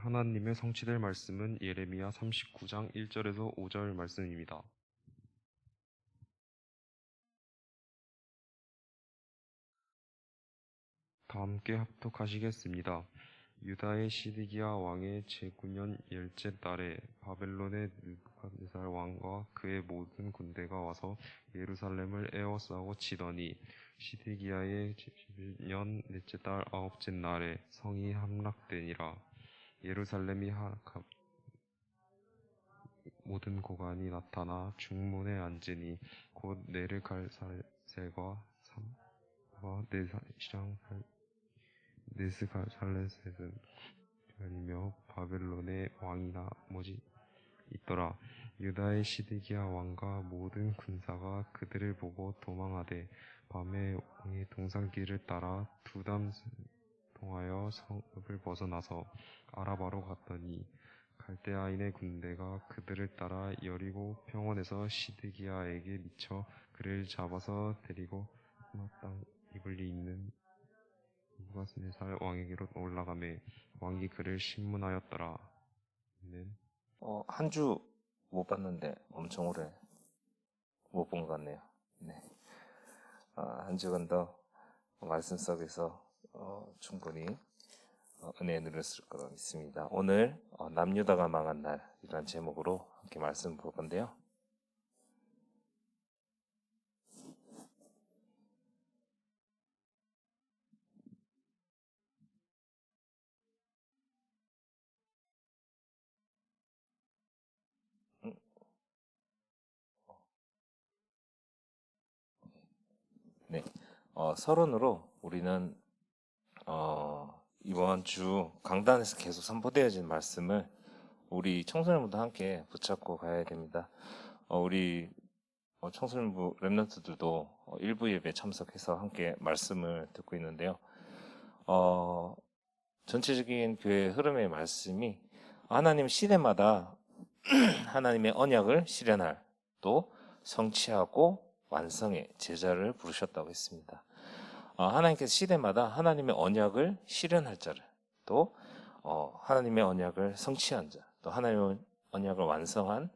하나님의 성취될 말씀은 예레미야 39장 1절에서 5절 말씀입니다. 다 함께 합독하시겠습니다. 유다의 시드기야 왕의 제9년 열째 달에 바벨론의 느부갓네살 왕과 그의 모든 군대가 와서 예루살렘을 에워싸고 치더니 시드기야의 제11년 넷째 달 아홉째 날에 성이 함락되니라. 예루살렘이 모든 고관이 나타나 중문에 앉으니 곧 네르갈살셀과 네스갈살레셋은 아니며 바벨론의 왕이나 있더라. 유다의 시드기야 왕과 모든 군사가 그들을 보고 도망하되 밤에 왕의 동산길을 따라 두담 통하여 성읍을 벗어나서 아라바로 갔더니 갈대아인의 군대가 그들을 따라 여리고 평원에서 시드기야에게 미쳐 그를 잡아서 데리고 하마 땅 이블리 있는 느부갓네살 왕에게로 올라가매 왕이 그를 신문하였더라. 한 주 못 봤는데 엄청 오래 못 본 것 같네요. 네. 한 주간 더 말씀 속에서 충분히 은혜 누렸을 거라 믿습니다. 오늘 남유다가 망한 날이라는 제목으로 함께 말씀 볼 건데요. 네. 서론으로 우리는 이번 주 강단에서 계속 선포되어진 말씀을 우리 청소년부도 함께 붙잡고 가야 됩니다. 우리 청소년부 랩런트들도 일부 예배 참석해서 함께 말씀을 듣고 있는데요. 전체적인 교회 흐름의 말씀이 하나님 시대마다 하나님의 언약을 실현할 또 성취하고 완성의 제자를 부르셨다고 했습니다. 하나님께서 시대마다 하나님의 언약을 실현할 자를 또 하나님의 언약을 성취한 자 또 하나님의 언약을 완성한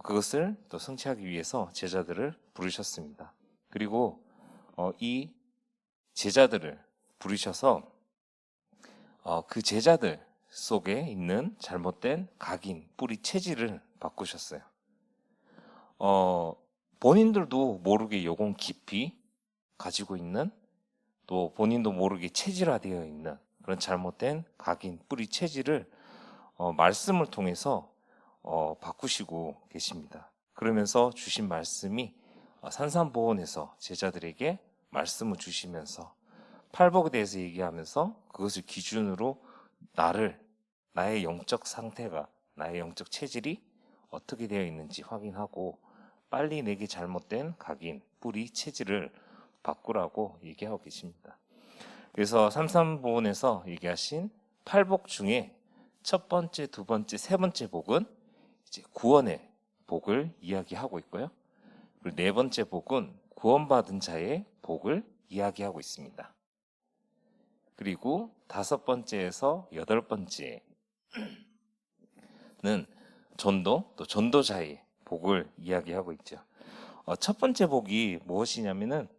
그것을 또 성취하기 위해서 제자들을 부르셨습니다. 그리고 이 제자들을 부르셔서 그 제자들 속에 있는 잘못된 각인, 뿌리 체질을 바꾸셨어요. 본인들도 모르게 요건 깊이 가지고 있는 또 본인도 모르게 체질화되어 있는 그런 잘못된 각인, 뿌리 체질을 말씀을 통해서 바꾸시고 계십니다. 그러면서 주신 말씀이 산산보온에서 제자들에게 말씀을 주시면서 팔복에 대해서 얘기하면서 그것을 기준으로 나의 영적 상태가, 나의 영적 체질이 어떻게 되어 있는지 확인하고 빨리 내게 잘못된 각인, 뿌리, 체질을 바꾸라고 얘기하고 계십니다. 그래서 삼삼보온에서 얘기하신 팔복 중에 첫 번째, 두 번째, 세 번째 복은 이제 구원의 복을 이야기하고 있고요. 그리고 네 번째 복은 구원받은 자의 복을 이야기하고 있습니다. 그리고 다섯 번째에서 여덟 번째는 전도, 또 전도자의 복을 이야기하고 있죠. 첫 번째 복이 무엇이냐면은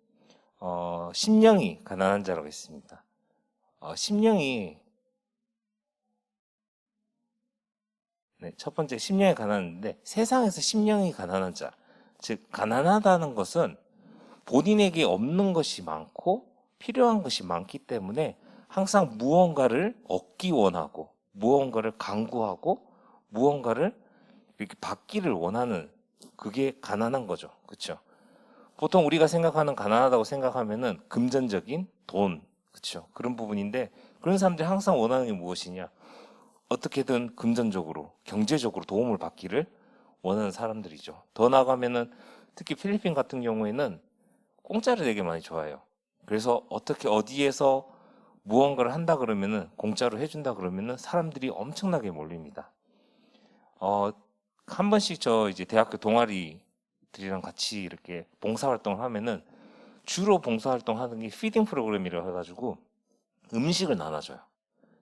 심령이 가난한 자라고 했습니다. 첫 번째 심령이 가난한데 세상에서 심령이 가난한 자, 즉 가난하다는 것은 본인에게 없는 것이 많고 필요한 것이 많기 때문에 항상 무언가를 얻기 원하고 무언가를 강구하고 무언가를 이렇게 받기를 원하는 그게 가난한 거죠. 그렇죠? 보통 우리가 생각하는 가난하다고 생각하면은 금전적인 돈, 그렇죠? 그런 부분인데 그런 사람들이 항상 원하는 게 무엇이냐? 어떻게든 금전적으로, 경제적으로 도움을 받기를 원하는 사람들이죠. 더 나아가면은 특히 필리핀 같은 경우에는 공짜를 되게 많이 좋아해요. 그래서 어디에서 무언가를 한다 그러면은 공짜로 해준다 그러면은 사람들이 엄청나게 몰립니다. 한 번씩 저 이제 대학교 동아리들이랑 같이 이렇게 봉사활동을 하면은 주로 봉사활동 하는 게 피딩 프로그램이라고 해가지고 음식을 나눠줘요.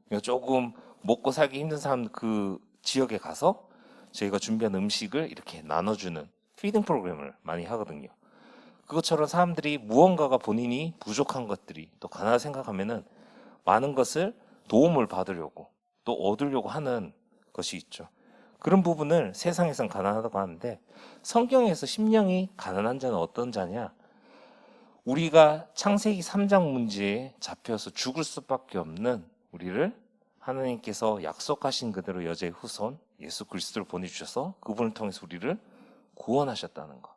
그러니까 조금 먹고 살기 힘든 사람 그 지역에 가서 저희가 준비한 음식을 이렇게 나눠주는 피딩 프로그램을 많이 하거든요. 그것처럼 사람들이 무언가가 본인이 부족한 것들이 또 가난하다 생각하면은 많은 것을 도움을 받으려고 또 얻으려고 하는 것이 있죠. 그런 부분을 세상에선 가난하다고 하는데 성경에서 심령이 가난한 자는 어떤 자냐? 우리가 창세기 3장 문제에 잡혀서 죽을 수밖에 없는 우리를 하나님께서 약속하신 그대로 여자의 후손 예수 그리스도를 보내주셔서 그분을 통해서 우리를 구원하셨다는 것.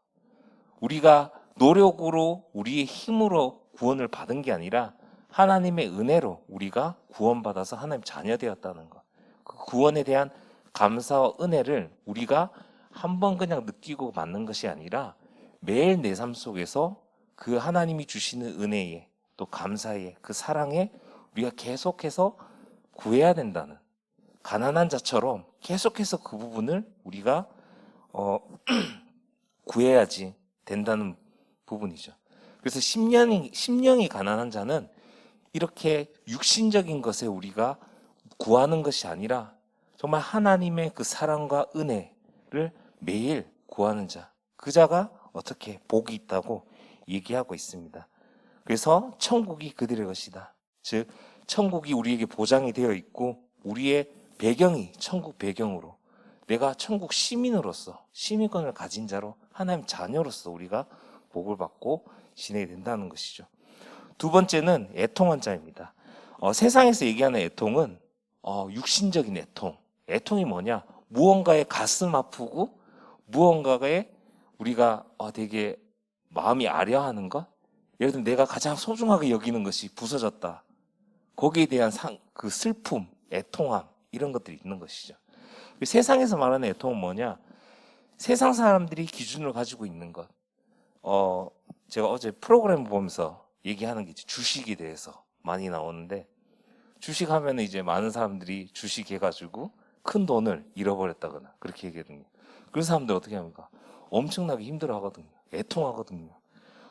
우리가 노력으로 우리의 힘으로 구원을 받은 게 아니라 하나님의 은혜로 우리가 구원받아서 하나님 자녀 되었다는 것. 그 구원에 대한 감사와 은혜를 우리가 한번 그냥 느끼고 받는 것이 아니라 매일 내 삶 속에서 그 하나님이 주시는 은혜에 또 감사에 그 사랑에 우리가 계속해서 구해야 된다는, 가난한 자처럼 계속해서 그 부분을 우리가 구해야지 된다는 부분이죠. 그래서 심령이 가난한 자는 이렇게 육신적인 것에 우리가 구하는 것이 아니라 정말 하나님의 그 사랑과 은혜를 매일 구하는 자, 그 자가 어떻게 복이 있다고 얘기하고 있습니다. 그래서 천국이 그들의 것이다. 즉 천국이 우리에게 보장이 되어 있고 우리의 배경이 천국 배경으로 내가 천국 시민으로서 시민권을 가진 자로 하나님 자녀로서 우리가 복을 받고 지내게 된다는 것이죠. 두 번째는 애통한 자입니다. 세상에서 얘기하는 애통은 육신적인 애통. 애통이 뭐냐? 무언가에 가슴 아프고 무언가에 우리가 되게 마음이 아려하는 것. 예를 들면 내가 가장 소중하게 여기는 것이 부서졌다. 거기에 대한 그 슬픔, 애통함 이런 것들이 있는 것이죠. 세상에서 말하는 애통은 뭐냐? 세상 사람들이 기준을 가지고 있는 것. 제가 어제 프로그램 보면서 얘기하는 게 이제 주식에 대해서 많이 나오는데 주식하면 이제 많은 사람들이 주식 해가지고 큰 돈을 잃어버렸다거나 그렇게 얘기하거든요. 그런 사람들 어떻게 합니까? 엄청나게 힘들어하거든요. 애통하거든요.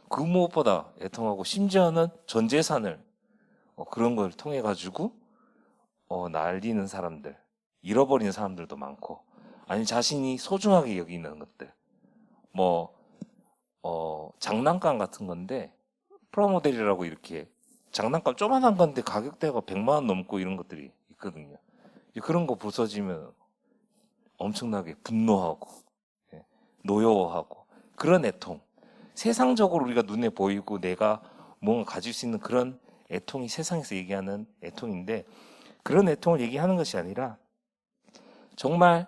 그 무엇보다 애통하고 심지어는 전 재산을 그런 걸 통해 가지고 날리는 사람들, 잃어버리는 사람들도 많고, 아니 자신이 소중하게 여기는 것들, 뭐 장난감 같은 건데 프라모델이라고 이렇게 장난감 조그만한 건데 가격대가 100만 원 넘고 이런 것들이 있거든요. 그런 거 부서지면 엄청나게 분노하고 노여워하고 그런 애통. 세상적으로 우리가 눈에 보이고 내가 뭔가 가질 수 있는 그런 애통이 세상에서 얘기하는 애통인데 그런 애통을 얘기하는 것이 아니라 정말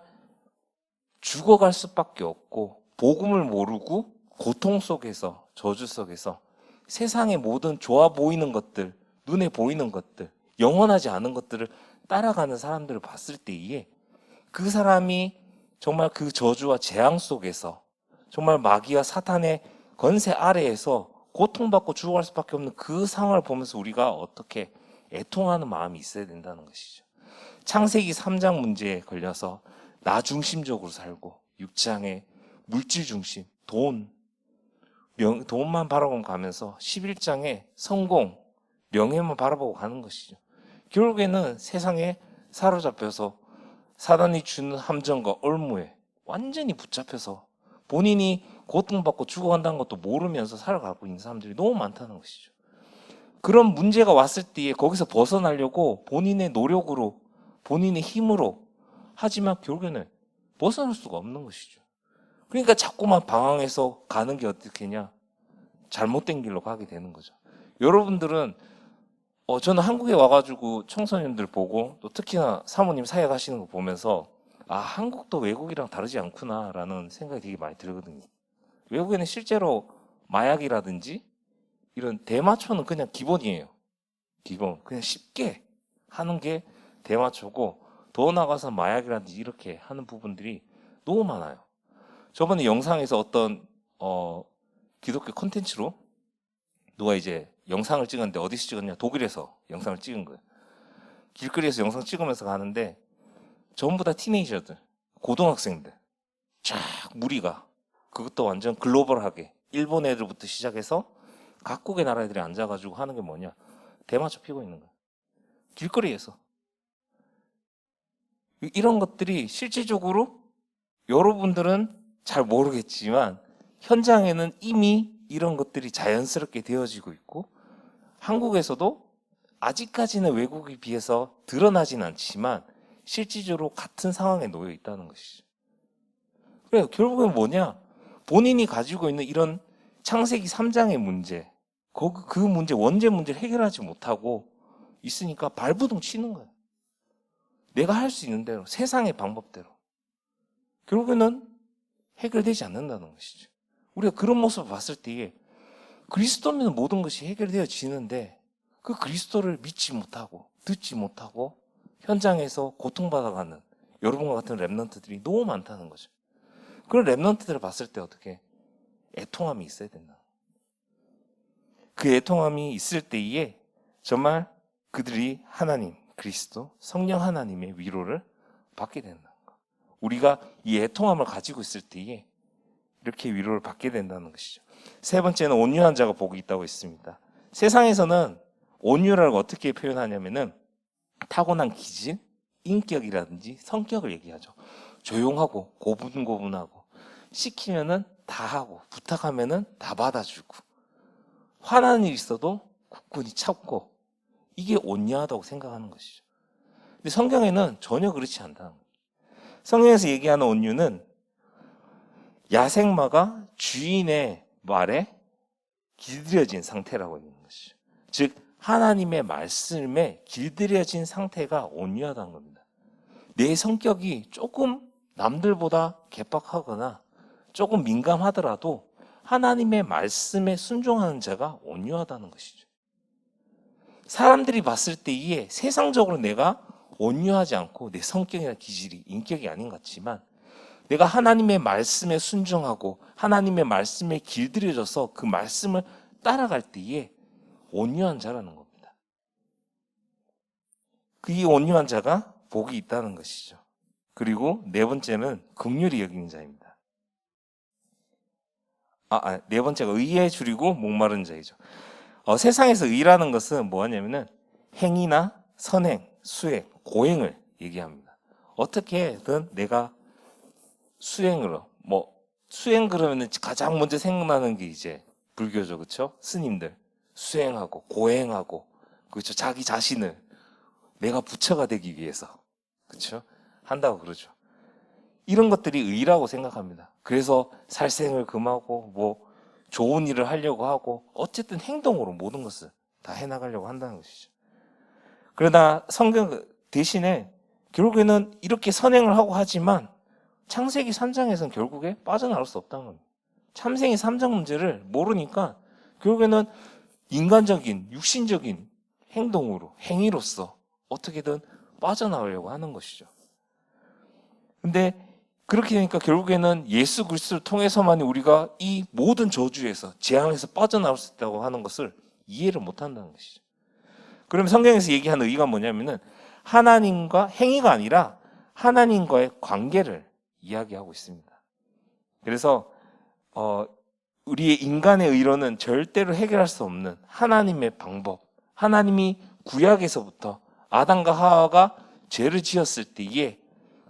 죽어갈 수밖에 없고 복음을 모르고 고통 속에서 저주 속에서 세상의 모든 좋아 보이는 것들, 눈에 보이는 것들, 영원하지 않은 것들을 따라가는 사람들을 봤을 때에 그 사람이 정말 그 저주와 재앙 속에서 정말 마귀와 사탄의 건세 아래에서 고통받고 죽어갈 수밖에 없는 그 상황을 보면서 우리가 어떻게 애통하는 마음이 있어야 된다는 것이죠. 창세기 3장 문제에 걸려서 나 중심적으로 살고 6장에 물질 중심, 돈만 바라보고 가면서 11장에 성공, 명예만 바라보고 가는 것이죠. 결국에는 세상에 사로잡혀서 사단이 주는 함정과 올무에 완전히 붙잡혀서 본인이 고통받고 죽어간다는 것도 모르면서 살아가고 있는 사람들이 너무 많다는 것이죠. 그런 문제가 왔을 때에 거기서 벗어나려고 본인의 노력으로, 본인의 힘으로 하지만 결국에는 벗어날 수가 없는 것이죠. 그러니까 자꾸만 방황해서 가는 게 어떻겠냐? 잘못된 길로 가게 되는 거죠. 여러분들은 저는 한국에 와가지고 청소년들 보고 또 특히나 사모님 사역 하시는 거 보면서 한국도 외국이랑 다르지 않구나라는 생각이 되게 많이 들거든요. 외국에는 실제로 마약이라든지 이런 대마초는 그냥 기본이에요. 기본. 그냥 쉽게 하는 게 대마초고 더 나가서 마약이라든지 이렇게 하는 부분들이 너무 많아요. 저번에 영상에서 어떤 기독교 콘텐츠로 누가 이제 영상을 찍었는데 어디서 찍었냐? 독일에서 영상을 찍은 거예요. 길거리에서 영상 찍으면서 가는데 전부 다 티네이저들, 고등학생들 쫙 무리가 그것도 완전 글로벌하게 일본 애들부터 시작해서 각국의 나라 애들이 앉아가지고 하는 게 뭐냐? 대마초 피고 있는 거야. 길거리에서. 이런 것들이 실질적으로 여러분들은 잘 모르겠지만 현장에는 이미 이런 것들이 자연스럽게 되어지고 있고, 한국에서도 아직까지는 외국에 비해서 드러나진 않지만 실질적으로 같은 상황에 놓여 있다는 것이죠. 그래요. 결국엔 뭐냐? 본인이 가지고 있는 이런 창세기 3장의 문제, 그 문제, 원죄 문제를 해결하지 못하고 있으니까 발부동 치는 거예요. 내가 할 수 있는 대로, 세상의 방법대로. 결국에는 해결되지 않는다는 것이죠. 우리가 그런 모습을 봤을 때에 그리스도면 모든 것이 해결되어지는데, 그 그리스도를 믿지 못하고 듣지 못하고 현장에서 고통받아가는 여러분과 같은 랩런트들이 너무 많다는 거죠. 그런 랩런트들을 봤을 때 어떻게 애통함이 있어야 된다. 그 애통함이 있을 때에 정말 그들이 하나님, 그리스도, 성령 하나님의 위로를 받게 된다는 것. 우리가 이 애통함을 가지고 있을 때에 이렇게 위로를 받게 된다는 것이죠. 세 번째는 온유한 자가 복이 있다고 했습니다. 세상에서는 온유라고 어떻게 표현하냐면은 타고난 기질, 인격이라든지 성격을 얘기하죠. 조용하고 고분고분하고, 시키면은 다 하고, 부탁하면은 다 받아주고, 화나는 일이 있어도 굳건히 참고, 이게 온유하다고 생각하는 것이죠. 근데 성경에는 전혀 그렇지 않다는 거예요. 성경에서 얘기하는 온유는 야생마가 주인의 말에 길들여진 상태라고 있는 것이죠. 즉 하나님의 말씀에 길들여진 상태가 온유하다는 겁니다. 내 성격이 조금 남들보다 개박하거나 조금 민감하더라도 하나님의 말씀에 순종하는 자가 온유하다는 것이죠. 사람들이 봤을 때에 세상적으로 내가 온유하지 않고 내 성격이나 기질이 인격이 아닌 것 같지만, 내가 하나님의 말씀에 순종하고 하나님의 말씀에 길들여져서 그 말씀을 따라갈 때에 온유한 자라는 겁니다. 이 온유한 자가 복이 있다는 것이죠. 그리고 네 번째는 긍휼히 여기는 자입니다. 네 번째가 의에 줄이고 목마른 자이죠. 세상에서 의라는 것은 뭐냐면은 행위나 선행, 수행, 고행을 얘기합니다. 어떻게든 내가 수행으로, 수행 그러면은 가장 먼저 생각나는 게 이제 불교죠, 그렇죠? 스님들 수행하고 고행하고, 그렇죠? 자기 자신을 내가 부처가 되기 위해서, 그렇죠? 한다고 그러죠. 이런 것들이 의라고 생각합니다. 그래서 살생을 금하고 좋은 일을 하려고 하고, 어쨌든 행동으로 모든 것을 다 해나가려고 한다는 것이죠. 그러나 성경 대신에 결국에는 이렇게 선행을 하고 하지만 창세기 3장에서는 결국에 빠져나올 수 없다는 겁니다. 창세기 3장 문제를 모르니까 결국에는 인간적인, 육신적인 행동으로, 행위로서 어떻게든 빠져나오려고 하는 것이죠. 근데 그렇게 되니까 결국에는 예수 그리스도를 통해서만 우리가 이 모든 저주에서, 재앙에서 빠져나올 수 있다고 하는 것을 이해를 못한다는 것이죠. 그럼 성경에서 얘기하는 의가 뭐냐면은 하나님과, 행위가 아니라 하나님과의 관계를 이야기하고 있습니다. 그래서 우리의 인간의 의로는 절대로 해결할 수 없는 하나님의 방법, 하나님이 구약에서부터 아담과 하와가 죄를 지었을 때에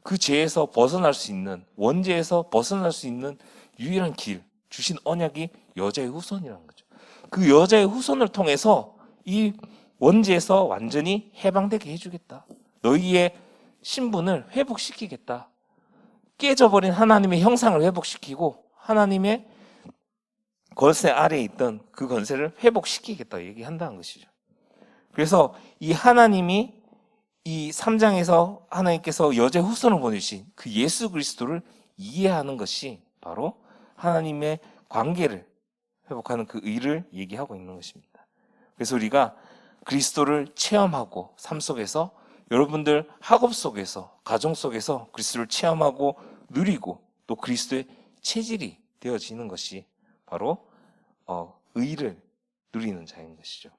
그 죄에서 벗어날 수 있는, 원죄에서 벗어날 수 있는 유일한 길 주신 언약이 여자의 후손이라는 거죠. 그 여자의 후손을 통해서 이 원죄에서 완전히 해방되게 해주겠다. 너희의 신분을 회복시키겠다. 깨져버린 하나님의 형상을 회복시키고 하나님의 권세 아래에 있던 그 권세를 회복시키겠다 얘기한다는 것이죠. 그래서 이 하나님이 이 3장에서 하나님께서 여자 후손을 보내신 그 예수 그리스도를 이해하는 것이 바로 하나님의 관계를 회복하는 그 의를 얘기하고 있는 것입니다. 그래서 우리가 그리스도를 체험하고 삶 속에서, 여러분들 학업 속에서, 가정 속에서 그리스도를 체험하고 누리고 또 그리스도의 체질이 되어지는 것이 바로 의를 누리는 자인 것이죠.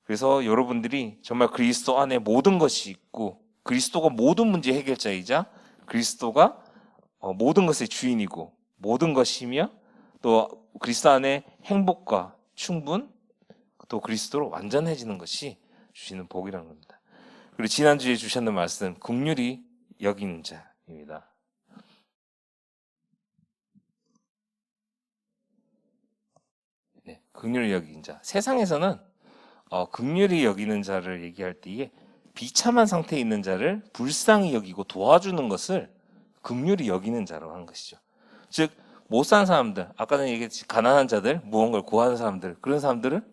그래서 여러분들이 정말 그리스도 안에 모든 것이 있고, 그리스도가 모든 문제 해결자이자 그리스도가 모든 것의 주인이고 모든 것이며, 또 그리스도 안에 행복과 충분, 또 그리스도로 완전해지는 것이 주시는 복이라는 겁니다. 그리고 지난주에 주셨는 말씀, 긍휼히 여기는 자입니다. 네, 긍휼히 여기는 자. 세상에서는 긍휼히 여기는 자를 얘기할 때에 비참한 상태에 있는 자를 불쌍히 여기고 도와주는 것을 긍휼히 여기는 자라고 하는 것이죠. 즉, 못 사는 사람들, 아까 전에 얘기했듯이 가난한 자들, 무언가를 구하는 사람들, 그런 사람들을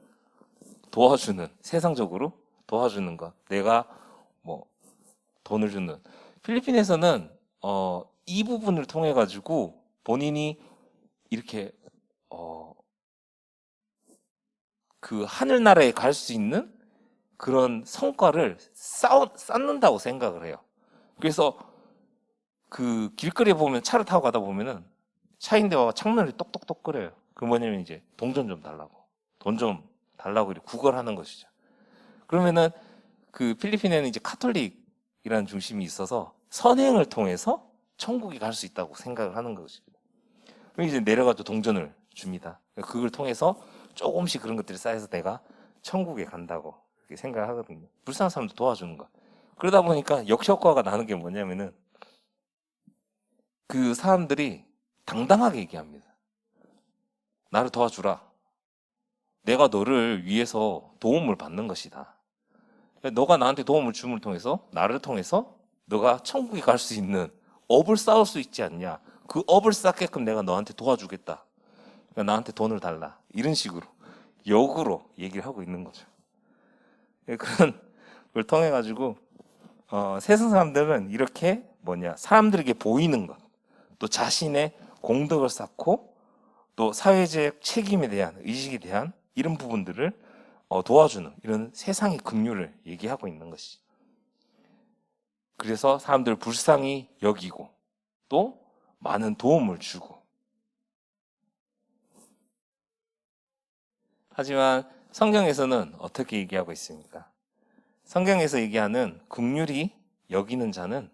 도와주는, 세상적으로 도와주는 것. 내가 뭐 돈을 주는. 필리핀에서는 이 부분을 통해 가지고 본인이 이렇게 그 하늘나라에 갈 수 있는 그런 성과를 쌓는다고 생각을 해요. 그래서 그 길거리에 보면 차를 타고 가다 보면은 차인대와 창문을 똑똑똑 거려요. 그 뭐냐면 이제 돈 좀 달라고. 돈 좀 달라고 이렇게 구걸하는 것이죠. 그러면은 그 필리핀에는 이제 카톨릭이라는 중심이 있어서 선행을 통해서 천국에 갈 수 있다고 생각을 하는 것입니다. 그럼 이제 내려가도 동전을 줍니다. 그걸 통해서 조금씩 그런 것들이 쌓여서 내가 천국에 간다고 그렇게 생각을 하거든요. 불쌍한 사람도 도와주는 거. 그러다 보니까 역효과가 나는 게 뭐냐면은 그 사람들이 당당하게 얘기합니다. 나를 도와주라. 내가 너를 위해서 도움을 받는 것이다. 너가 나한테 도움을 줌을 통해서 나를 통해서 너가 천국에 갈 수 있는 업을 쌓을 수 있지 않냐. 그 업을 쌓게끔 내가 너한테 도와주겠다. 그러니까 나한테 돈을 달라. 이런 식으로 역으로 얘기를 하고 있는 거죠. 그런 걸 통해 가지고 세상 사람들은 이렇게 사람들에게 보이는 것, 또 자신의 공덕을 쌓고 또 사회적 책임에 대한 의식에 대한 이런 부분들을 도와주는 이런 세상의 긍휼을 얘기하고 있는 것이. 그래서 사람들을 불쌍히 여기고 또 많은 도움을 주고. 하지만 성경에서는 어떻게 얘기하고 있습니까? 성경에서 얘기하는 긍휼히 여기는 자는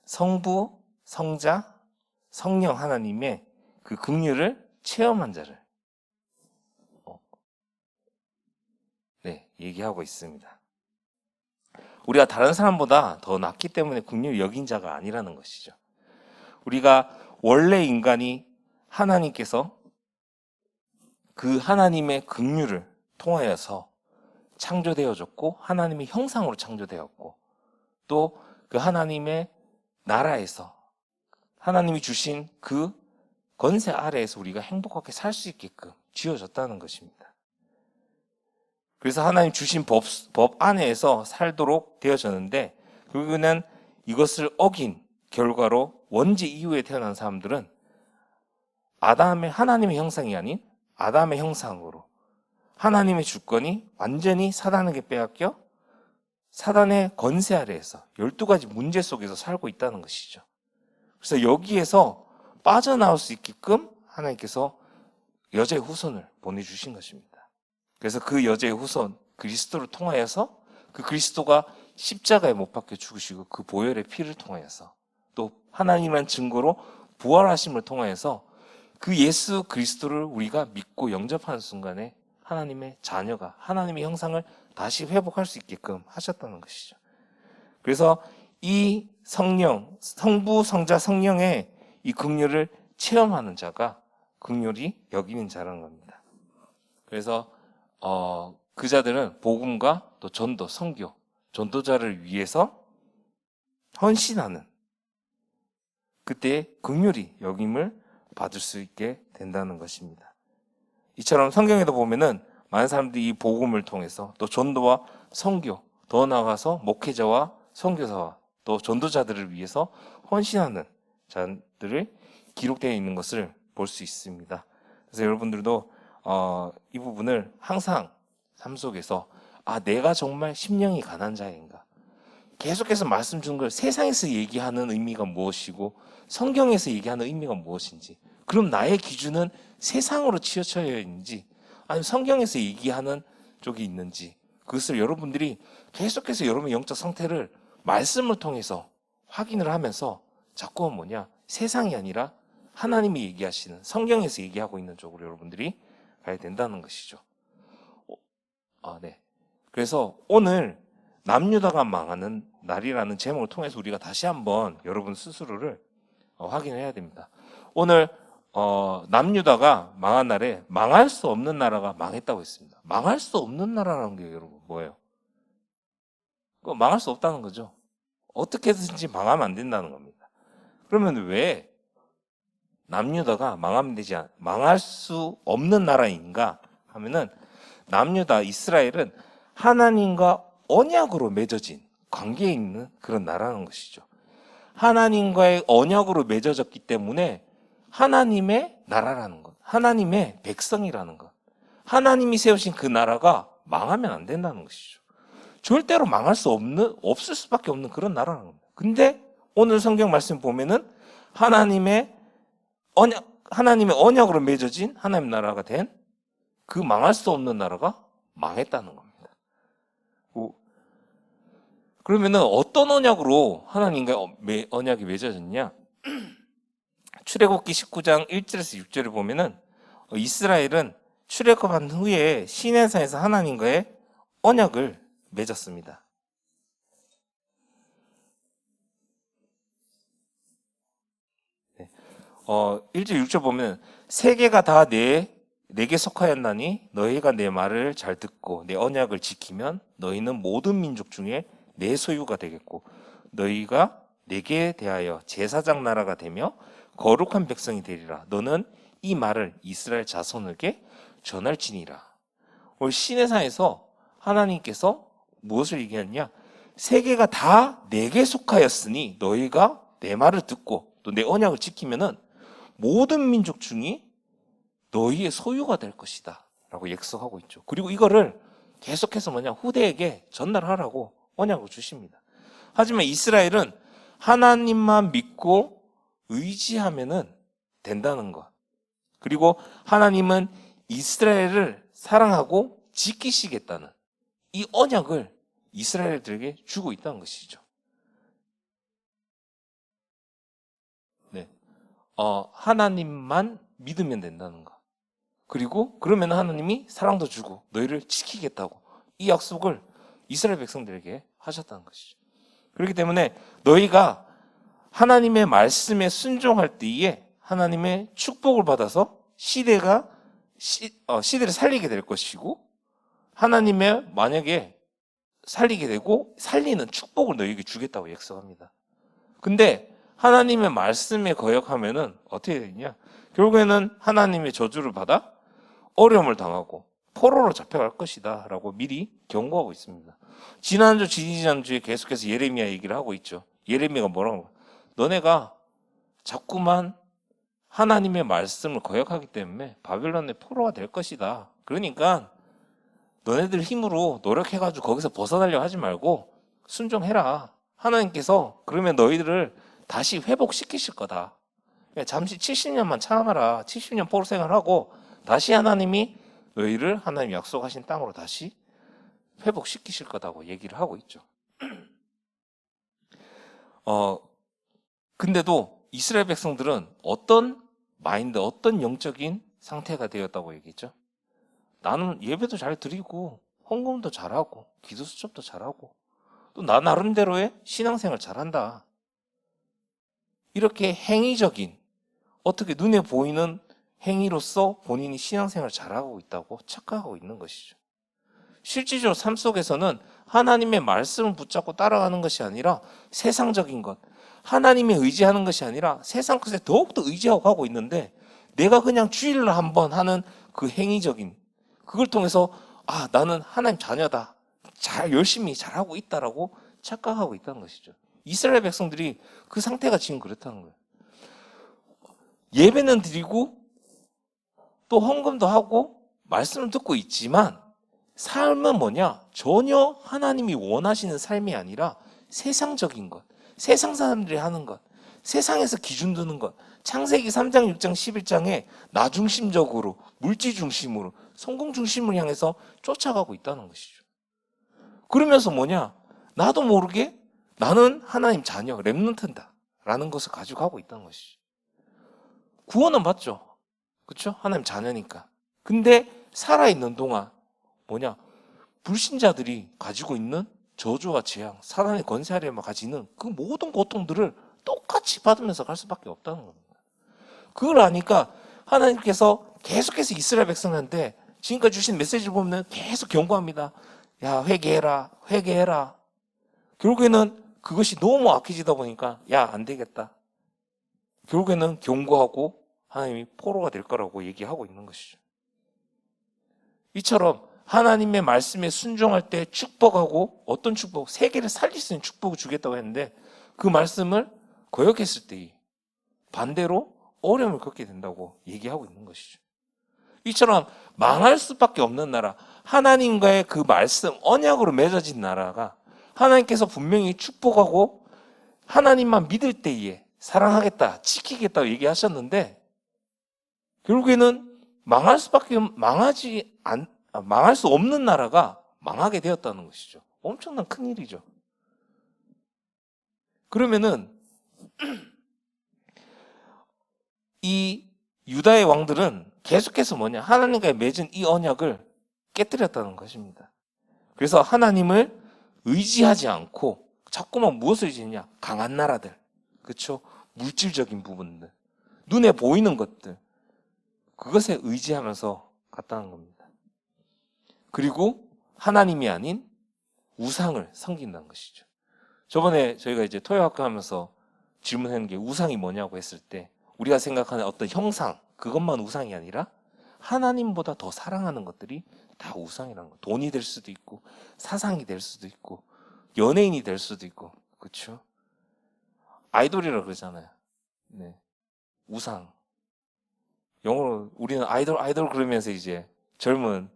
성부, 성자, 성령 하나님의 그 긍휼을 체험한 자를 얘기하고 있습니다. 우리가 다른 사람보다 더 낫기 때문에 긍휼히 여긴 자가 아니라는 것이죠. 우리가 원래 인간이 하나님께서 그 하나님의 긍휼을 통하여서 창조되어졌고 하나님의 형상으로 창조되었고 또 그 하나님의 나라에서 하나님이 주신 그 권세 아래에서 우리가 행복하게 살 수 있게끔 지어졌다는 것입니다. 그래서 하나님 주신 법 안에서 살도록 되어졌는데 결국에는 이것을 어긴 결과로 원죄 이후에 태어난 사람들은 하나님의 형상이 아닌 아담의 형상으로 하나님의 주권이 완전히 사단에게 빼앗겨 사단의 권세 아래에서 12가지 문제 속에서 살고 있다는 것이죠. 그래서 여기에서 빠져나올 수 있게끔 하나님께서 여자의 후손을 보내주신 것입니다. 그래서 그 여자의 후손 그리스도를 통하여서 그 그리스도가 십자가에 못 박혀 죽으시고 그 보혈의 피를 통하여서 또 하나님이란 증거로 부활하심을 통하여서 그 예수 그리스도를 우리가 믿고 영접하는 순간에 하나님의 자녀가 하나님의 형상을 다시 회복할 수 있게끔 하셨다는 것이죠. 그래서 이 성령, 성부, 성자, 성령의 이 긍휼을 체험하는 자가 긍휼히 여기는 자라는 겁니다. 그래서 그 자들은 복음과 또 전도, 선교, 전도자를 위해서 헌신하는 그때 긍휼히 여김을 받을 수 있게 된다는 것입니다. 이처럼 성경에도 보면은 많은 사람들이 이 복음을 통해서 또 전도와 선교, 더 나아가서 목회자와 선교사와 또 전도자들을 위해서 헌신하는 자들을 기록되어 있는 것을 볼 수 있습니다. 그래서 여러분들도 이 부분을 항상 삶 속에서 내가 정말 심령이 가난한 자인가? 계속해서 말씀 주는 걸 세상에서 얘기하는 의미가 무엇이고 성경에서 얘기하는 의미가 무엇인지, 그럼 나의 기준은 세상으로 치우쳐야 있는지 아니면 성경에서 얘기하는 쪽이 있는지, 그것을 여러분들이 계속해서 여러분의 영적 상태를 말씀을 통해서 확인을 하면서 자꾸 세상이 아니라 하나님이 얘기하시는 성경에서 얘기하고 있는 쪽으로 여러분들이 가야 된다는 것이죠. 네. 그래서 오늘 남유다가 망하는 날이라는 제목을 통해서 우리가 다시 한번 여러분 스스로를 확인해야 됩니다. 오늘 남유다가 망한 날에 망할 수 없는 나라가 망했다고 했습니다. 망할 수 없는 나라라는 게 여러분 뭐예요? 그거 망할 수 없다는 거죠. 어떻게든지 망하면 안 된다는 겁니다. 그러면 왜 남유다가 망할 수 없는 나라인가 하면은, 남유다 이스라엘은 하나님과 언약으로 맺어진 관계에 있는 그런 나라는 것이죠. 하나님과의 언약으로 맺어졌기 때문에 하나님의 나라라는 것, 하나님의 백성이라는 것, 하나님이 세우신 그 나라가 망하면 안 된다는 것이죠. 절대로 없을 수밖에 없는 그런 나라라는 겁니다. 근데 오늘 성경 말씀 보면은 하나님의 언약으로 맺어진 하나님 나라가 된 그 망할 수 없는 나라가 망했다는 겁니다. 그러면은 어떤 언약으로 하나님과 언약이 맺어졌냐? 출애굽기 19장 1절에서 6절을 보면은 이스라엘은 출애굽한 후에 시내산에서 하나님과의 언약을 맺었습니다. 1절 6절 보면, 세계가 다 내게 속하였나니 너희가 내 말을 잘 듣고 내 언약을 지키면 너희는 모든 민족 중에 내 소유가 되겠고 너희가 내게 대하여 제사장 나라가 되며 거룩한 백성이 되리라. 너는 이 말을 이스라엘 자손에게 전할지니라. 오늘 시내산에서 하나님께서 무엇을 얘기하느냐? 세계가 다 내게 속하였으니 너희가 내 말을 듣고 또 내 언약을 지키면은 모든 민족 중이 너희의 소유가 될 것이다 라고 약속하고 있죠. 그리고 이거를 계속해서 후대에게 전달하라고 언약을 주십니다. 하지만 이스라엘은 하나님만 믿고 의지하면은 된다는 것, 그리고 하나님은 이스라엘을 사랑하고 지키시겠다는 이 언약을 이스라엘들에게 주고 있다는 것이죠. 네, 하나님만 믿으면 된다는 것, 그리고 그러면 하나님이 사랑도 주고 너희를 지키겠다고 이 약속을 이스라엘 백성들에게 하셨다는 것이죠. 그렇기 때문에 너희가 하나님의 말씀에 순종할 때에 하나님의 축복을 받아서 시대를 살리게 될 것이고, 하나님의 만약에 살리게 되고 살리는 축복을 너희에게 주겠다고 약속합니다. 근데 하나님의 말씀에 거역하면은 어떻게 되냐? 결국에는 하나님의 저주를 받아 어려움을 당하고 포로로 잡혀갈 것이다 라고 미리 경고하고 있습니다. 지지난주에 계속해서 예레미야 얘기를 하고 있죠. 예레미야가 뭐라고? 너네가 자꾸만 하나님의 말씀을 거역하기 때문에 바벨론의 포로가 될 것이다. 그러니까 너네들 힘으로 노력해가지고 거기서 벗어나려고 하지 말고 순종해라. 하나님께서 그러면 너희들을 다시 회복시키실 거다. 잠시 70년만 참아라. 70년 포로 생활하고 다시 하나님이 너희를 하나님 약속하신 땅으로 다시 회복시키실 거다고 얘기를 하고 있죠. 근데도 이스라엘 백성들은 어떤 마인드, 어떤 영적인 상태가 되었다고 얘기했죠? 나는 예배도 잘 드리고 헌금도 잘하고 기도 수첩도 잘하고 또 나 나름대로의 신앙생활 잘한다. 이렇게 행위적인, 어떻게 눈에 보이는 행위로서 본인이 신앙생활을 잘하고 있다고 착각하고 있는 것이죠. 실질적으로 삶 속에서는 하나님의 말씀을 붙잡고 따라가는 것이 아니라 세상적인 것, 하나님에 의지하는 것이 아니라 세상 것에 더욱더 의지하고 가고 있는데, 내가 그냥 주일날 한번 하는 그 행위적인, 그걸 통해서 나는 하나님 자녀다, 열심히 잘하고 있다라고 착각하고 있다는 것이죠. 이스라엘 백성들이 그 상태가 지금 그렇다는 거예요. 예배는 드리고 또 헌금도 하고 말씀을 듣고 있지만 삶은 뭐냐? 전혀 하나님이 원하시는 삶이 아니라 세상적인 것, 세상 사람들이 하는 것, 세상에서 기준 두는 것, 창세기 3장, 6장, 11장에 나 중심적으로, 물질 중심으로, 성공 중심을 향해서 쫓아가고 있다는 것이죠. 그러면서 뭐냐? 나도 모르게 나는 하나님 자녀, 렘넌트다 라는 것을 가지고 가고 있다는 것이죠. 구원은 받죠. 그렇죠? 하나님 자녀니까. 근데 살아있는 동안 뭐냐? 불신자들이 가지고 있는 저주와 재앙, 사단의 권세 아래 가지는 그 모든 고통들을 똑같이 받으면서 갈 수밖에 없다는 겁니다. 그걸 아니까 하나님께서 계속해서 이스라엘 백성한테 지금까지 주신 메시지를 보면 계속 경고합니다. 야, 회개해라, 회개해라. 결국에는 그것이 너무 악해지다 보니까 야, 안 되겠다. 결국에는 경고하고 하나님이 포로가 될 거라고 얘기하고 있는 것이죠. 이처럼 하나님의 말씀에 순종할 때 축복하고, 어떤 축복? 세계를 살릴 수 있는 축복을 주겠다고 했는데 그 말씀을 거역했을 때 반대로 어려움을 겪게 된다고 얘기하고 있는 것이죠. 이처럼 망할 수밖에 없는 나라, 하나님과의 그 말씀, 언약으로 맺어진 나라가 하나님께서 분명히 축복하고 하나님만 믿을 때에 사랑하겠다, 지키겠다고 얘기하셨는데 결국에는 망할 수 없는 나라가 망하게 되었다는 것이죠. 엄청난 큰일이죠. 그러면은 이 유다의 왕들은 계속해서 뭐냐? 하나님과 맺은 이 언약을 깨뜨렸다는 것입니다. 그래서 하나님을 의지하지 않고 자꾸만 무엇을 의지했냐? 강한 나라들. 그렇죠? 물질적인 부분들. 눈에 보이는 것들. 그것에 의지하면서 갔다는 겁니다. 그리고 하나님이 아닌 우상을 섬긴다는 것이죠. 저번에 저희가 이제 토요학교 하면서 질문하는 게 우상이 뭐냐고 했을 때 우리가 생각하는 어떤 형상, 그것만 우상이 아니라 하나님보다 더 사랑하는 것들이 다 우상이라는 거. 돈이 될 수도 있고, 사상이 될 수도 있고, 연예인이 될 수도 있고, 그렇죠? 아이돌이라고 그러잖아요. 네, 우상. 영어로 우리는 아이돌 그러면서 이제 젊은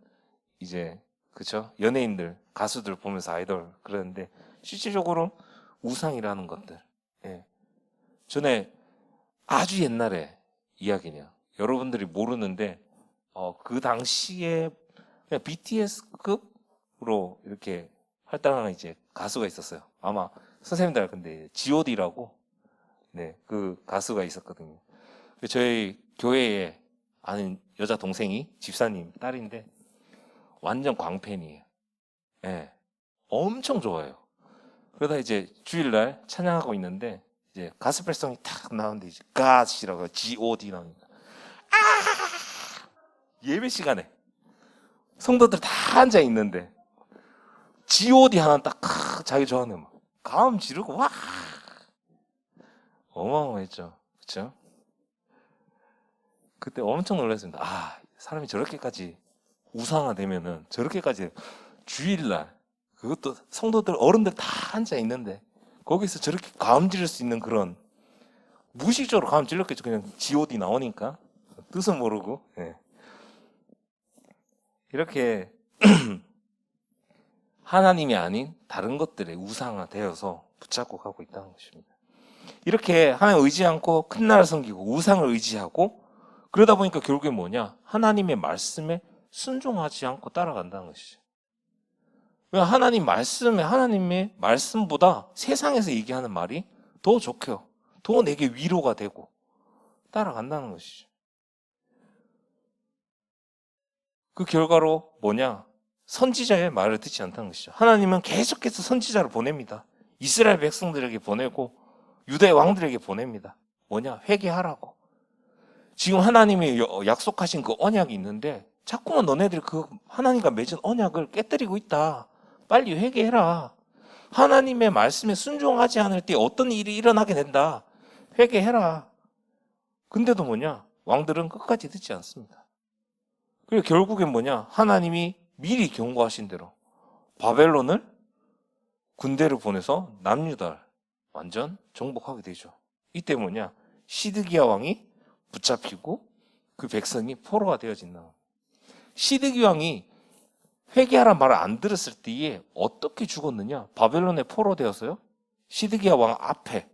이제 그렇죠? 연예인들, 가수들 보면서 아이돌 그러는데 실질적으로 우상이라는 것들. 예. 전에 아주 옛날에 이야기냐. 여러분들이 모르는데 그 당시에 그냥 BTS급으로 이렇게 활동하는 이제 가수가 있었어요. 아마 선생님들 알 건데 G.O.D라고 네, 그 가수가 있었거든요. 저희 교회에 아는 여자 동생이 집사님 딸인데 완전 광팬이에요. 예. 엄청 좋아요. 그러다 이제 주일날 찬양하고 있는데 이제 가스펠송이 탁 나오는데 이제 God이라고 G.O.D 나오니까 예배 시간에 성도들 다 앉아 있는데 G.O.D 하나 딱 자기 좋아하는 음악 가음 지르고 와 어마어마했죠. 그렇죠? 그때 엄청 놀랐습니다. 아, 사람이 저렇게까지 우상화되면은 저렇게까지 주일날 그것도 성도들 어른들 다 앉아 있는데 거기서 저렇게 가음 지를 수 있는 그런 무의식적으로 가음 질렀겠죠. 그냥 G.O.D 나오니까 뜻은 모르고 예. 이렇게 하나님이 아닌 다른 것들에 우상화되어서 붙잡고 가고 있다는 것입니다. 이렇게 하나님 의지 않고 큰 나라 섬기고 우상을 의지하고 그러다 보니까 결국에 뭐냐? 하나님의 말씀에 순종하지 않고 따라간다는 것이죠. 왜 하나님의 말씀보다 세상에서 얘기하는 말이 더 좋게요. 더 내게 위로가 되고 따라간다는 것이죠. 그 결과로 뭐냐? 선지자의 말을 듣지 않다는 것이죠. 하나님은 계속해서 선지자를 보냅니다. 이스라엘 백성들에게 보내고 유다의 왕들에게 보냅니다. 뭐냐? 회개하라고. 지금 하나님이 약속하신 그 언약이 있는데 자꾸만 너네들이 그 하나님과 맺은 언약을 깨뜨리고 있다. 빨리 회개해라. 하나님의 말씀에 순종하지 않을 때 어떤 일이 일어나게 된다. 회개해라. 근데도 뭐냐? 왕들은 끝까지 듣지 않습니다. 그리고 결국엔 뭐냐? 하나님이 미리 경고하신 대로 바벨론을 군대를 보내서 남유다를 완전 정복하게 되죠. 이때 뭐냐? 시드기야 왕이 붙잡히고 그 백성이 포로가 되어진다. 시드기야 왕이 회개하란 말을 안 들었을 때에 어떻게 죽었느냐? 바벨론에 포로되어서요. 시드기야 왕 앞에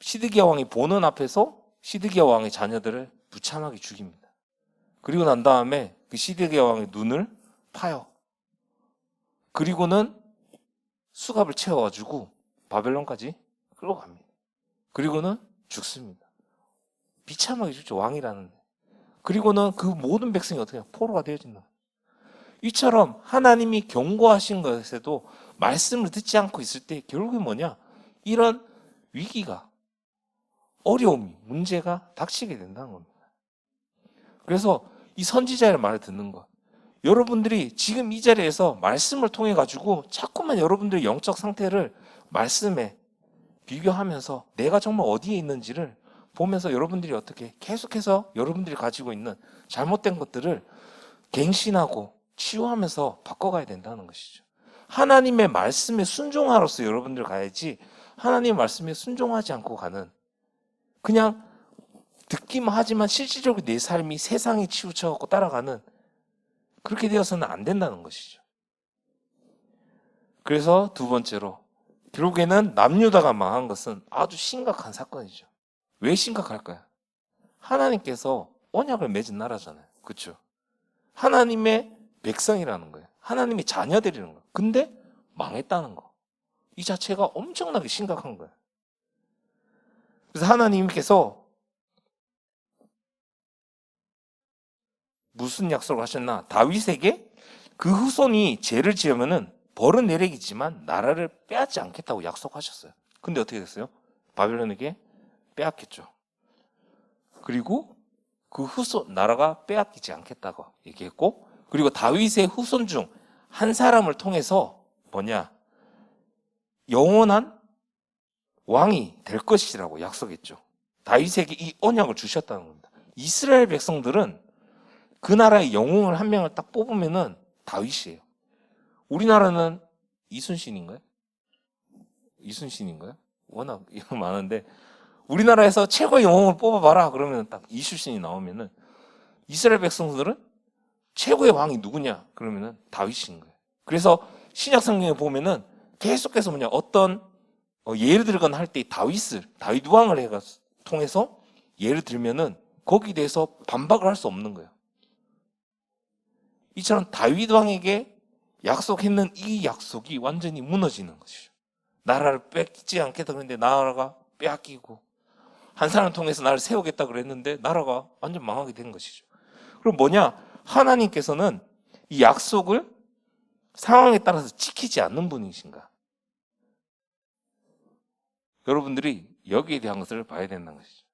시드기야 왕이 보는 앞에서 시드기야 왕의 자녀들을 무참하게 죽입니다. 그리고 난 다음에 그 시드기야 왕의 눈을 파요. 그리고는 수갑을 채워가지고 바벨론까지 끌고 갑니다. 그리고는 죽습니다. 비참하게 죽죠. 왕이라는데. 그리고는 그 모든 백성이 어떻게 해요? 포로가 되어진다. 이처럼 하나님이 경고하신 것에도 말씀을 듣지 않고 있을 때 결국에 뭐냐? 이런 위기가, 어려움이, 문제가 닥치게 된다는 겁니다. 그래서 이 선지자의 말을 듣는 것, 여러분들이 지금 이 자리에서 말씀을 통해 가지고 자꾸만 여러분들의 영적 상태를 말씀에 비교하면서 내가 정말 어디에 있는지를 보면서 여러분들이 어떻게 계속해서 여러분들이 가지고 있는 잘못된 것들을 갱신하고 치유하면서 바꿔가야 된다는 것이죠. 하나님의 말씀에 순종하로서 여러분들 가야지, 하나님의 말씀에 순종하지 않고 가는, 그냥 듣기만 하지만 실질적으로 내 삶이 세상에 치우쳐갖고 따라가는, 그렇게 되어서는 안 된다는 것이죠. 그래서 두 번째로, 결국에는 남유다가 망한 것은 아주 심각한 사건이죠. 왜 심각할까요? 하나님께서 언약을 맺은 나라잖아요. 그렇죠? 하나님의 백성이라는 거예요. 하나님의 자녀들이라는 거예요. 근데 망했다는 거. 이 자체가 엄청나게 심각한 거예요. 그래서 하나님께서 무슨 약속을 하셨나? 다윗에게 그 후손이 죄를 지으면은 벌은 내리겠지만 나라를 빼앗지 않겠다고 약속하셨어요. 근데 어떻게 됐어요? 바벨론에게 빼앗겼죠. 그리고 그 후손, 나라가 빼앗기지 않겠다고 얘기했고, 그리고 다윗의 후손 중 한 사람을 통해서 뭐냐? 영원한 왕이 될 것이라고 약속했죠. 다윗에게 이 언약을 주셨다는 겁니다. 이스라엘 백성들은 그 나라의 영웅을 한 명을 딱 뽑으면은 다윗이에요. 우리나라는 이순신인가요? 이순신인가요? 워낙 이거 많은데, 우리나라에서 최고의 영웅을 뽑아봐라 그러면 딱 이순신이 나오면은, 이스라엘 백성들은 최고의 왕이 누구냐 그러면은 다윗인 거예요. 그래서 신약 성경에 보면은 계속해서 뭐냐, 어떤 예를 들거나 할 때 다윗 왕을 해가 통해서 예를 들면은 거기에 대해서 반박을 할 수 없는 거예요. 이처럼 다윗 왕에게 약속했는 이 약속이 완전히 무너지는 것이죠. 나라를 뺏지 않겠다 그랬는데 나라가 빼앗기고, 한 사람을 통해서 나를 세우겠다 그랬는데 나라가 완전 망하게 된 것이죠. 그럼 뭐냐? 하나님께서는 이 약속을 상황에 따라서 지키지 않는 분이신가? 여러분들이 여기에 대한 것을 봐야 된다는 것이죠.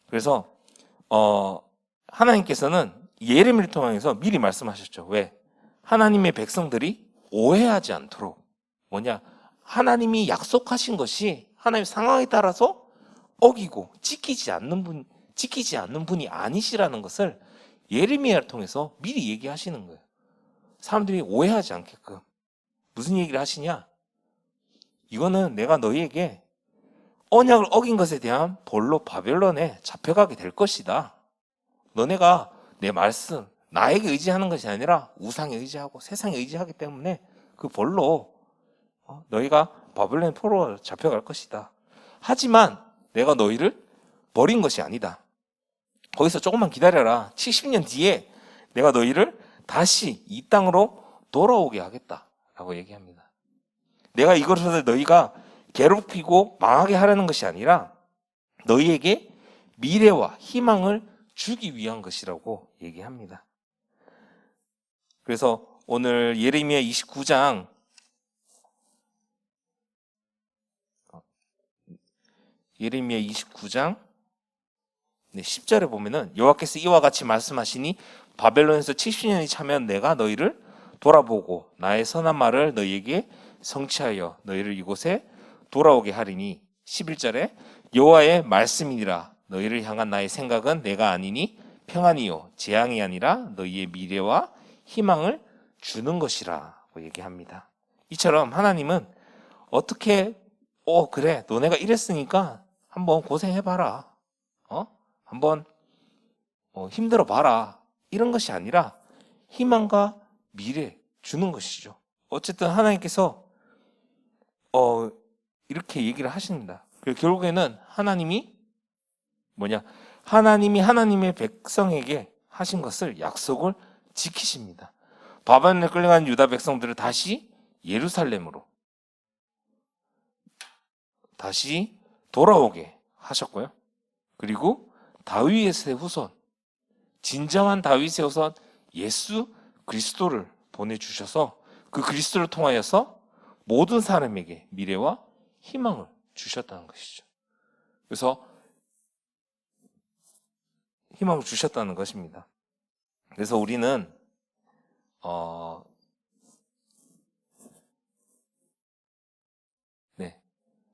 그래서 하나님께서는 예레미야를 통해서 미리 말씀하셨죠. 왜? 하나님의 백성들이 오해하지 않도록, 뭐냐? 하나님이 약속하신 것이 하나님의 상황에 따라서 어기고 지키지 않는 분이 아니시라는 것을 예레미야를 통해서 미리 얘기하시는 거예요. 사람들이 오해하지 않게끔. 무슨 얘기를 하시냐? 이거는 내가 너희에게 언약을 어긴 것에 대한 벌로 바벨론에 잡혀가게 될 것이다. 너네가 내 말씀, 나에게 의지하는 것이 아니라 우상에 의지하고 세상에 의지하기 때문에 그 벌로 너희가 바벨론 포로로 잡혀갈 것이다. 하지만 내가 너희를 버린 것이 아니다. 거기서 조금만 기다려라. 70년 뒤에 내가 너희를 다시 이 땅으로 돌아오게 하겠다라고 얘기합니다. 내가 이것을 너희가 괴롭히고 망하게 하려는 것이 아니라 너희에게 미래와 희망을 주기 위한 것이라고 얘기합니다. 그래서 오늘 예레미야 29장 10절에 보면은 여호와께서 이와 같이 말씀하시니 바벨론에서 70년이 차면 내가 너희를 돌아보고 나의 선한 말을 너희에게 성취하여 너희를 이곳에 돌아오게 하리니, 11절에 여호와의 말씀이니라. 너희를 향한 나의 생각은 내가 아니니 평안이요 재앙이 아니라 너희의 미래와 희망을 주는 것이라고 얘기합니다. 이처럼 하나님은 어떻게 그래 너네가 이랬으니까 한번 고생해봐라, 한번 힘들어봐라, 이런 것이 아니라 희망과 미래 주는 것이죠. 어쨌든 하나님께서 이렇게 얘기를 하십니다. 결국에는 하나님이 하나님의 백성에게 하신 것을 약속을 지키십니다. 바벨론에 끌려간 유다 백성들을 다시 예루살렘으로 다시 돌아오게 하셨고요. 그리고 다윗의 후손, 진정한 다윗의 후손 예수 그리스도를 보내주셔서 그 그리스도를 통하여서 모든 사람에게 미래와 희망을 주셨다는 것이죠. 그래서 희망을 주셨다는 것입니다. 그래서 우리는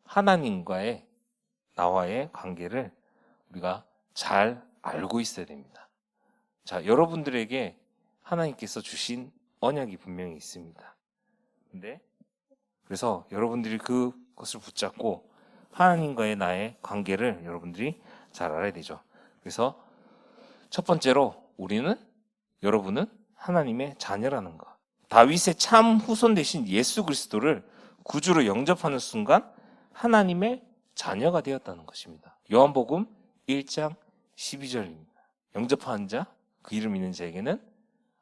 하나님과의 나와의 관계를 우리가 잘 알고 있어야 됩니다. 자, 여러분들에게 하나님께서 주신 언약이 분명히 있습니다. 그래서 여러분들이 그것을 붙잡고 하나님과의 나의 관계를 여러분들이 잘 알아야 되죠. 그래서 첫 번째로 여러분은 하나님의 자녀라는 것. 다윗의 참 후손 되신 예수 그리스도를 구주로 영접하는 순간 하나님의 자녀가 되었다는 것입니다. 요한복음 1장 12절입니다. 영접하는 자, 그 이름 있는 자에게는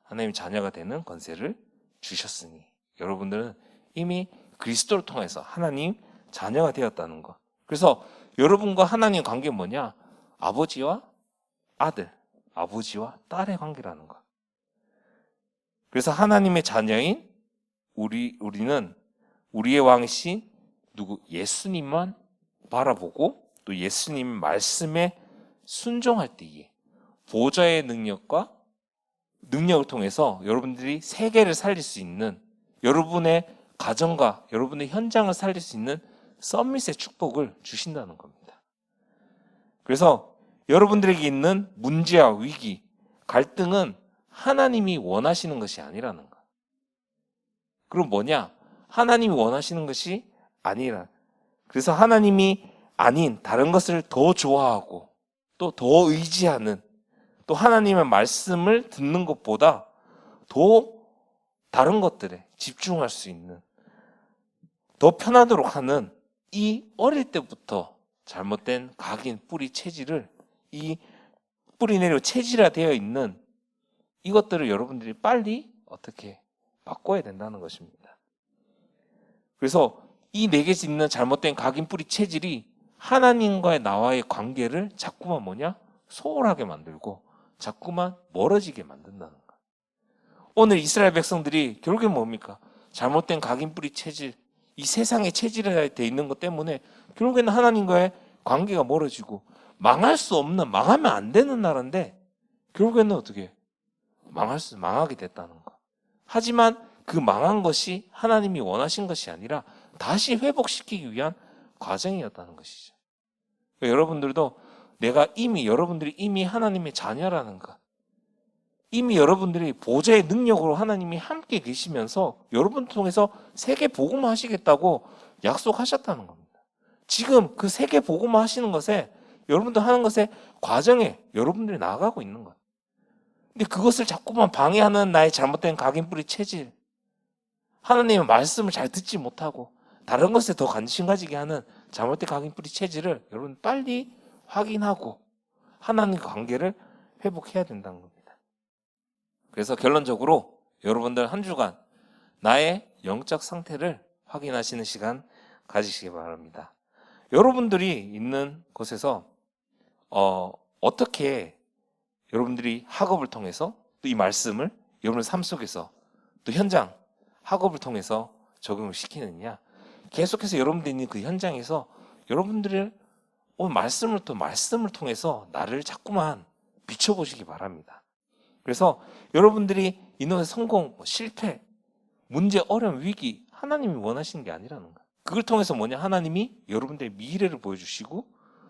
하나님의 자녀가 되는 권세를 주셨으니 여러분들은 이미 그리스도를 통해서 하나님 자녀가 되었다는 것. 그래서 여러분과 하나님의 관계는 뭐냐? 아버지와 아들, 아버지와 딸의 관계라는 것. 그래서 하나님의 자녀인 우리는 우리의 왕이신 예수님만 바라보고 또 예수님 말씀에 순종할 때에 보좌의 능력을 통해서 여러분들이 세계를 살릴 수 있는, 여러분의 가정과 여러분의 현장을 살릴 수 있는 서밋의 축복을 주신다는 겁니다. 그래서 여러분들에게 있는 문제와 위기, 갈등은 하나님이 원하시는 것이 아니라는 것. 그럼 뭐냐? 하나님이 원하시는 것이 아니라. 그래서 하나님이 아닌 다른 것을 더 좋아하고 또 더 의지하는, 또 하나님의 말씀을 듣는 것보다 더 다른 것들에 집중할 수 있는, 더 편하도록 하는 이 어릴 때부터 잘못된 각인, 뿌리, 체질을, 이 뿌리 내려 체질화되어 있는 이것들을 여러분들이 빨리 어떻게 바꿔야 된다는 것입니다. 그래서 이 내게 있는 잘못된 각인, 뿌리, 체질이 하나님과의 나와의 관계를 자꾸만 소홀하게 만들고 자꾸만 멀어지게 만든다는 것. 오늘 이스라엘 백성들이 결국엔 뭡니까? 잘못된 각인, 뿌리, 체질, 이 세상의 체질에 돼 있는 것 때문에 결국에는 하나님과의 관계가 멀어지고 망하면 안 되는 나라인데 결국에는 어떻게 망하게 됐다는 것. 하지만 그 망한 것이 하나님이 원하신 것이 아니라 다시 회복시키기 위한 과정이었다는 것이죠. 그러니까 여러분들이 이미 하나님의 자녀라는 것, 이미 여러분들이 보좌의 능력으로 하나님이 함께 계시면서 여러분을 통해서 세계 복음화 하시겠다고 약속하셨다는 겁니다. 지금 그 세계 복음화 하시는 것에, 여러분들 하는 것의 과정에 여러분들이 나아가고 있는 것. 근데 그것을 자꾸만 방해하는 나의 잘못된 각인, 뿌리, 체질, 하나님의 말씀을 잘 듣지 못하고 다른 것에 더 관심 가지게 하는 잘못된 각인, 뿌리, 체질을 여러분 빨리 확인하고 하나님과 관계를 회복해야 된다는 겁니다. 그래서 결론적으로 여러분들 한 주간 나의 영적 상태를 확인하시는 시간 가지시기 바랍니다. 여러분들이 있는 곳에서 어떻게 여러분들이 학업을 통해서 또 이 말씀을 여러분의 삶 속에서 또 현장 학업을 통해서 적용을 시키느냐, 계속해서 여러분들이 있는 그 현장에서 여러분들을 오늘 말씀을 통해서 나를 자꾸만 비춰보시기 바랍니다. 그래서 여러분들이 있는 성공, 실패, 문제, 어려움, 위기, 하나님이 원하시는 게 아니라는 거예요. 그걸 통해서 하나님이 여러분들의 미래를 보여주시고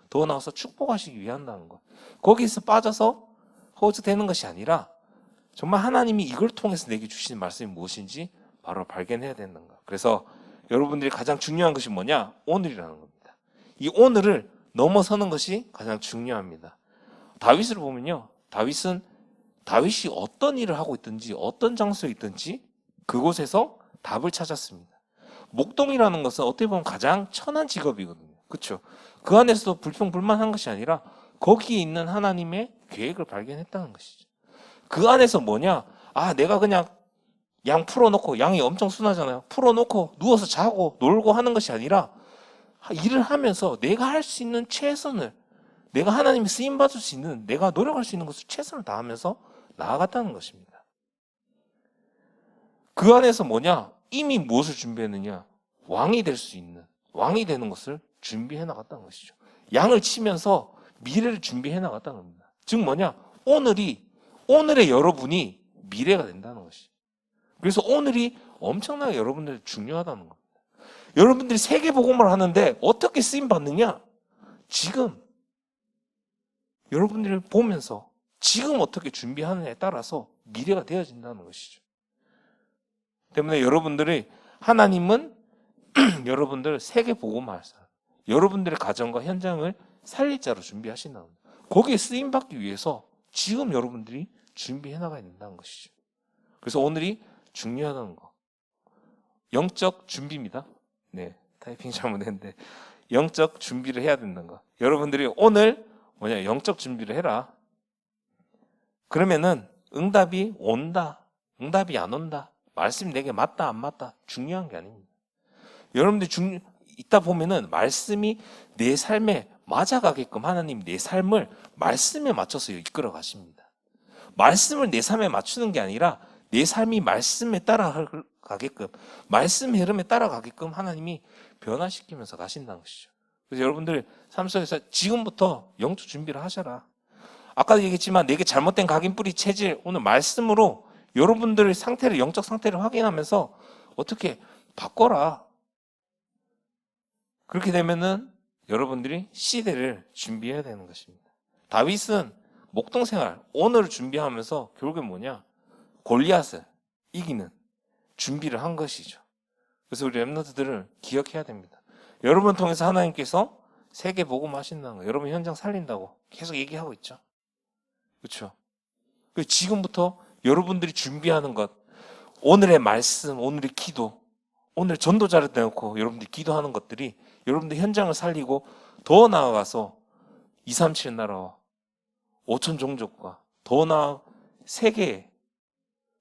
더 나아서 축복하시기 위한다는 거예요. 거기서 빠져서 허우적대는 것이 아니라 정말 하나님이 이걸 통해서 내게 주시는 말씀이 무엇인지 바로 발견해야 된다는 거예요. 그래서 여러분들이 가장 중요한 것이 오늘이라는 겁니다. 이 오늘을 넘어서는 것이 가장 중요합니다. 다윗을 보면요, 다윗이 어떤 일을 하고 있든지 어떤 장소에 있든지 그곳에서 답을 찾았습니다. 목동이라는 것은 어떻게 보면 가장 천한 직업이거든요. 그렇죠? 그 안에서도 불평불만한 것이 아니라 거기에 있는 하나님의 계획을 발견했다는 것이죠. 그 안에서 내가 그냥 양 풀어놓고, 양이 엄청 순하잖아요. 풀어놓고 누워서 자고 놀고 하는 것이 아니라 일을 하면서 내가 할 수 있는 최선을, 내가 하나님이 쓰임받을 수 있는, 내가 노력할 수 있는 것을 최선을 다하면서 나아갔다는 것입니다. 그 안에서 뭐냐? 이미 무엇을 준비했느냐? 왕이 될 수 있는, 왕이 되는 것을 준비해 나갔다는 것이죠. 양을 치면서 미래를 준비해 나갔다는 겁니다. 즉 뭐냐? 오늘의 여러분이 미래가 된다는 것이죠. 그래서 오늘이 엄청나게 여러분들 중요하다는 겁니다. 여러분들이 세계복음을 하는데 어떻게 쓰임 받느냐? 지금 여러분들을 보면서 지금 어떻게 준비하느냐에 따라서 미래가 되어진다는 것이죠. 때문에 하나님은 여러분들 세계복음을 사람, 여러분들의 가정과 현장을 살릴 자로 준비하신다는 겁니다. 거기에 쓰임 받기 위해서 지금 여러분들이 준비해 나가야 된다는 것이죠. 그래서 오늘이 중요하다는 거. 영적 준비입니다. 네, 타이핑 잘못했는데 영적 준비를 해야 된다는 거. 여러분들이 오늘 영적 준비를 해라. 그러면은 응답이 온다, 응답이 안 온다, 말씀이 내게 맞다 안 맞다 중요한 게 아닙니다. 여러분들이 있다 보면은 말씀이 내 삶에 맞아가게끔 하나님 내 삶을 말씀에 맞춰서 이끌어 가십니다. 말씀을 내 삶에 맞추는 게 아니라 내 삶이 말씀에 따라가게끔, 말씀의 흐름에 따라가게끔 하나님이 변화시키면서 가신다는 것이죠. 그래서 여러분들 삶 속에서 지금부터 영적 준비를 하셔라. 아까도 얘기했지만 내게 잘못된 각인 뿌리 체질, 오늘 말씀으로 여러분들의 상태를, 영적 상태를 확인하면서 어떻게 바꿔라. 그렇게 되면은 여러분들이 시대를 준비해야 되는 것입니다. 다윗은 목동생활, 오늘을 준비하면서 결국엔 뭐냐? 골리앗을 이기는 준비를 한 것이죠. 그래서 우리 렘넌트들을 기억해야 됩니다. 여러분 통해서 하나님께서 세계 복음 하신다는 거, 여러분 현장 살린다고 계속 얘기하고 있죠. 그렇죠? 지금부터 여러분들이 준비하는 것, 오늘의 말씀, 오늘의 기도, 오늘 전도자를 내놓고 여러분들이 기도하는 것들이 여러분들 현장을 살리고 더 나아가서 237 나라와 5천 종족과 더 나아 세계에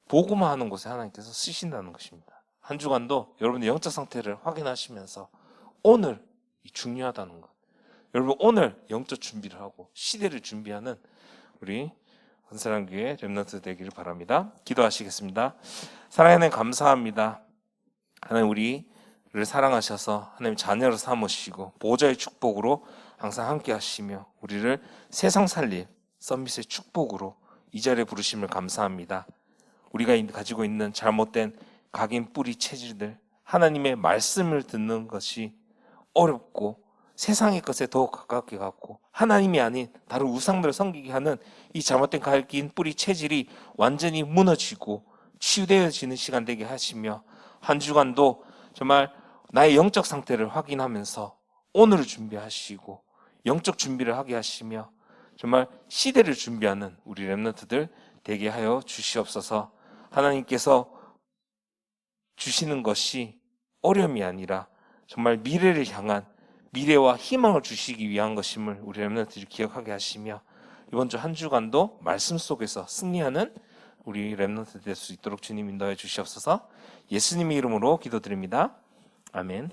복음화하는 곳에 하나님께서 쓰신다는 것입니다. 한 주간도 여러분의 영적 상태를 확인하시면서 오늘 중요하다는 것, 여러분 오늘 영적 준비를 하고 시대를 준비하는 우리 헌사랑교회 렘넌트 되기를 바랍니다. 기도하시겠습니다. 사랑하는 감사합니다. 하나님 우리를 사랑하셔서 하나님 자녀로 삼으시고 보호자의 축복으로 항상 함께 하시며 우리를 세상 살릴 서밋의 축복으로 이 자리에 부르심을 감사합니다. 우리가 가지고 있는 잘못된 각인 뿌리 체질들, 하나님의 말씀을 듣는 것이 어렵고 세상의 것에 더 가깝게 갖고 하나님이 아닌 다른 우상들을 섬기게 하는 이 잘못된 각인 뿌리 체질이 완전히 무너지고 치유되어지는 시간 되게 하시며 한 주간도 정말 나의 영적 상태를 확인하면서 오늘을 준비하시고 영적 준비를 하게 하시며 정말 시대를 준비하는 우리 렘넌트들 되게 하여 주시옵소서. 하나님께서 주시는 것이 어려움이 아니라 정말 미래를 향한 미래와 희망을 주시기 위한 것임을 우리 렘넌트들이 기억하게 하시며 이번 주 한 주간도 말씀 속에서 승리하는 우리 렘넌트 될 수 있도록 주님 인도해 주시옵소서. 예수님의 이름으로 기도드립니다. 아멘.